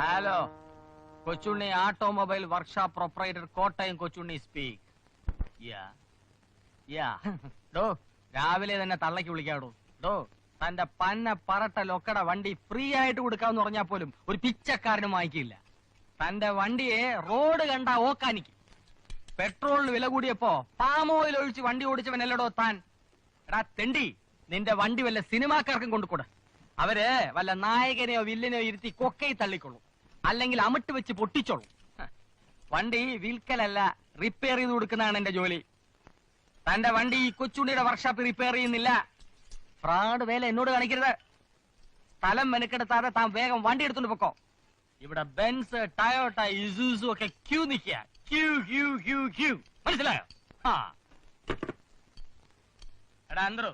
Hello, Kochunni automobile workshop proprietor Kottayam Kochunni speak. ഡോ രാവിലെ തന്നെ തള്ളക്ക് വിളിക്കാടോ. ഡോ തന്റെ പന്ന പറട്ട ലൊക്കട വണ്ടി ഫ്രീ ആയിട്ട് കൊടുക്കാന്ന് പറഞ്ഞാൽ പോലും ഒരു പിച്ചക്കാരനും വാങ്ങിക്കില്ല. തന്റെ വണ്ടിയെ റോഡ് കണ്ട ഓക്കാനിക്കും. പെട്രോളിന് വില കൂടിയപ്പോ പാം ഓയിൽ ഒഴിച്ച് വണ്ടി ഓടിച്ചവനല്ലടോ താൻ. എടാ തെണ്ടി, നിന്റെ വണ്ടി വല്ല സിനിമാക്കാർക്കും കൊണ്ടുകൂടെ. അവര് വല്ല നായകനെയോ വില്ലനെയോ ഇരുത്തി കൊക്കയിൽ തള്ളിക്കൊള്ളും, അല്ലെങ്കിൽ അമിട്ട് വെച്ച് പൊട്ടിച്ചോളും. വണ്ടി വിൽക്കലല്ല, റിപ്പയർ ചെയ്ത് കൊടുക്കുന്നതാണ് എന്റെ ജോലി. തന്റെ വണ്ടി ഈ കൊച്ചുണ്ണിയുടെ വർക്ക്ഷോപ്പിൽ റിപ്പയർ ചെയ്യുന്നില്ല. ഫ്രോഡ് വേല എന്നോട് കാണിക്കരുത്. സ്ഥലം മെനക്കെടുത്താതെ താൻ വേഗം വണ്ടി എടുത്തോണ്ട് പൊക്കോ. ഇവിടെ ബെൻസ്, ടയോട്ട, ഇസൂസു ഒക്കെ ക്യൂ നിൽക്കുക. മനസ്സിലായോ? എടാ അന്തരോ,